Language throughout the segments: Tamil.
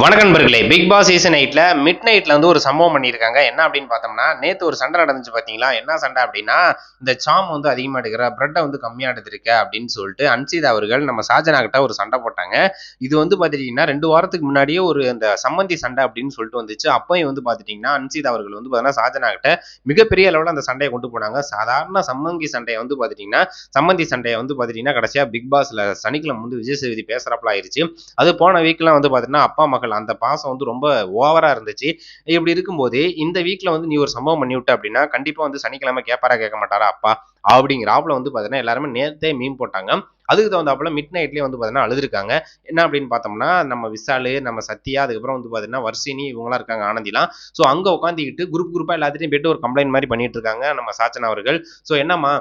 வணக்கம் நண்பர்களே. பிக் பாஸ் சீசன் 8ல மிட் நைட்ல வந்து ஒரு சம்பவம் பண்ணியிருக்காங்க. என்ன அப்படின்னு பார்த்தோம்னா, நேத்து ஒரு சண்டை நடந்துச்சு பார்த்தீங்களா? என்ன சண்டை அப்படின்னா, இந்த சாம் வந்து அதிகமா எடுக்கிற, பிரெட்ட வந்து கம்மியா எடுத்திருக்க அப்படின்னு சொல்லிட்டு அன்சிதா அவர்கள் நம்ம ஷாஜனா கிட்ட ஒரு சண்டை போட்டாங்க. இது வந்து பார்த்துட்டீங்கன்னா 2 வாரத்துக்கு முன்னாடியே ஒரு அந்த சம்மந்தி சண்டை அப்படின்னு சொல்லிட்டு வந்துச்சு. அப்பயும் வந்து பார்த்துட்டீங்கன்னா, அன்சிதா அவர்கள் வந்து பார்த்தீங்கன்னா ஷாஜனா கிட்ட மிகப்பெரிய அளவுல அந்த சண்டைய கொண்டு போனாங்க. சாதாரண சம்மந்தி சண்டைய வந்து பார்த்துட்டீங்கன்னா, கடைசியா பிக் பாஸ்ல சனிக்கிழமை வந்து விஜய் சேதுபதி பேசுறாப்புல ஆயிருச்சு. அது போன வீக்லாம் வந்து பார்த்தீங்கன்னா, அப்பா மகள் அந்த பாசம் வந்து ரொம்ப ஓவரா இருந்துச்சு. இப்படி இருக்கும்போது இந்த வீக்ல வந்து நீ ஒரு சம்பவம் பண்ணி விட்ட அப்படின்னா கண்டிப்பா வந்து சனிக்கிழமை கேட்பாரா கேட்க மாட்டாரா அப்பா அப்படிங்கிறாப்புல வந்து பாத்தீங்கன்னா எல்லாருமே நேத்தே மீம் போட்டாங்க. அதுக்கு தகுந்தாப்புல மிட் நைட்லயே வந்து பாத்தீங்கன்னா அழுதுருக்காங்க. என்ன அப்படின்னு பார்த்தோம்னா நம்ம விஷாலு, நம்ம சத்யா, அதுக்கப்புறம் வந்து பாத்தீங்கன்னா வர்ஷினி இவங்கலாம் இருக்காங்க, ஆனந்திலாம். ஸோ அங்க உட்காந்துக்கிட்டு குரூப்பா எல்லாத்திட்டையும் போயிட்டு ஒரு கம்ப்ளைண்ட் மாதிரி பண்ணிட்டு இருக்காங்க நம்ம சாச்சன் அவர்கள். ஸோ என்னம்மா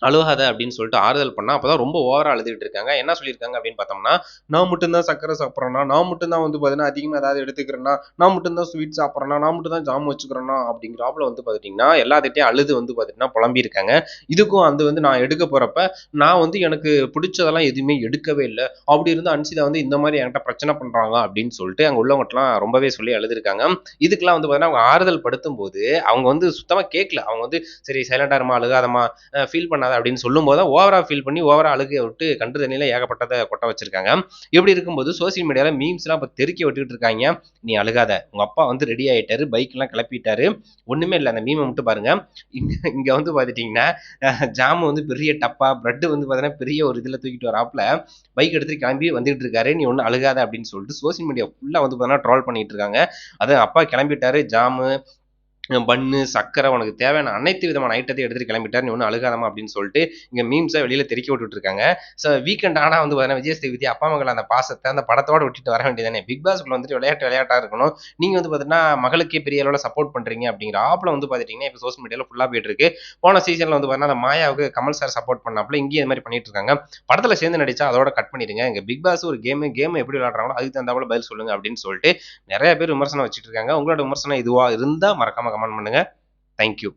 அழுகாத அப்படின்னு சொல்லிட்டு ஆறுதல் பண்ணா அப்பதான் ரொம்ப ஓவரா அழுதுகிட்டு இருக்காங்க. என்ன சொல்லியிருக்காங்க அப்படின்னு பார்த்தோம்னா, நான் மட்டும் தான் சக்கரை சாப்பிட்றேன்னா, நான் மட்டும் தான் வந்து பார்த்தீங்கன்னா அதிகமா ஏதாவது எடுத்துக்கிறேன்னா, நான் மட்டும் தான் ஸ்வீட் சாப்பிட்றேன்னா, நான் மட்டும் தான் ஜாம் வச்சுக்கிறேன்னா அப்படிங்கிறாப்புல வந்து பார்த்துட்டீங்கன்னா எல்லாத்திட்டையும் அழுது வந்து பார்த்துட்டீங்கன்னா புலம்பியிருக்காங்க. இதுக்கும் அது வந்து நான் எடுக்க போறப்ப நான் வந்து எனக்கு பிடிச்சதெல்லாம் எதுவுமே எடுக்கவே இல்லை. அப்படி இருந்து அன்சிதா வந்து இந்த மாதிரி என்கிட்ட பிரச்சனை பண்றாங்க அப்படின்னு சொல்லிட்டு அங்க உள்ளவங்கட்டலாம் ரொம்பவே சொல்லி அழுதுருக்காங்க. இதுக்கெல்லாம் வந்து பார்த்தீங்கன்னா அவங்க ஆறுதல் படுத்தும் போது அவங்க வந்து சுத்தமா கேட்கல. அவங்க வந்து சரி சைலண்டா இருமா, அழுகாதமா, ஃபீல் பண்ணாத அப்படின்னு சொல்லும்போது ஓவரா ஃபீல் பண்ணி ஓவரா அழுகைய விட்டு கண்டு தண்ணியில ஏகப்பட்டதை கொட்ட வச்சிருக்காங்க. இப்படி இருக்கும்போது சோசியல் மீடியால மீம்ஸ்லாம் இப்போ தெருக்கி விட்டுட்டு இருக்காங்க. நீ அழுகாத, உங்க அப்பா வந்து ரெடி ஆயிட்டாரு, பைக் எல்லாம் கிளப்பிட்டாரு, ஒண்ணுமே இல்லை, அந்த மீமை மட்டும் பாருங்க. இங்க இங்க வந்து பாத்துட்டீங்கன்னா ஜாம் வந்து பெரிய டப்பா, பிரெட் வந்து பாத்தீங்கன்னா பெரிய ஒரு இதுல தூக்கிட்டு வராப்புல பைக் எடுத்துட்டு கிளம்பி வந்துட்டு இருக்காரு. நீ ஒன்னும் அழுகாத அப்படின்னு சொல்லிட்டு சோசியல் மீடியா ஃபுல்லா வந்து பாத்தீங்கன்னா ட்ரோல் பண்ணிட்டு இருக்காங்க. அது அப்பா கிளம்பிட்டாரு, ஜாமு, பன்னு, சர்க்கரை, உனக்கு தேவையான அனைத்து விதமான ஐட்டத்தையும் எடுத்துட்டு கிளம்பிட்டார், நீ ஒன்றும் அழுகாதமா அப்படின்னு சொல்லிட்டு இங்க மீம்ஸை வெளியில தெறிக்க விட்டுட்டு இருக்காங்க. ஸோ வீக்கெண்ட் ஆனா வந்து பார்த்தீங்கன்னா விஜய் சேதுபதி அப்பா மகள் அந்த பாசத்தை அந்த படத்தோட விட்டுட்டு வர வேண்டியதானே. பிக் பாஸ்க்குள்ள வந்துட்டு விளையாட்டா இருக்கணும். நீங்க வந்து பார்த்தீங்கன்னா மகளுக்கே பெரிய அளவில் சப்போர்ட் பண்றீங்க அப்படிங்கிற ஆப்ல வந்து பார்த்துட்டீங்கன்னா இப்போ சோசியல் மீடியால ஃபுல்லா போயிட்டு இருக்கு. போன சீசன்ல வந்து பார்த்தீங்கன்னா அந்த மாயாவுக்கு கமல் சார் சப்போர்ட் பண்ணாப்புல இங்கேயும் இது மாதிரி பண்ணிட்டு இருக்காங்க. படத்துல சேர்ந்து நடிச்சா அதோட கட் பண்ணிடுங்க. இங்க பிக் பாஸ் ஒரு கேம் எப்படி விளையாடுறாங்களோ அதுக்கு தகுந்தாப்புல பதில் சொல்லுங்க அப்படின்னு சொல்லிட்டு நிறைய பேர் விமர்சனம் வச்சுட்டு இருக்காங்க. உங்களோட விமர்சனம் இதுவா இருந்தா மறக்காம கமெண்ட் பண்ணுங்க. Thank you.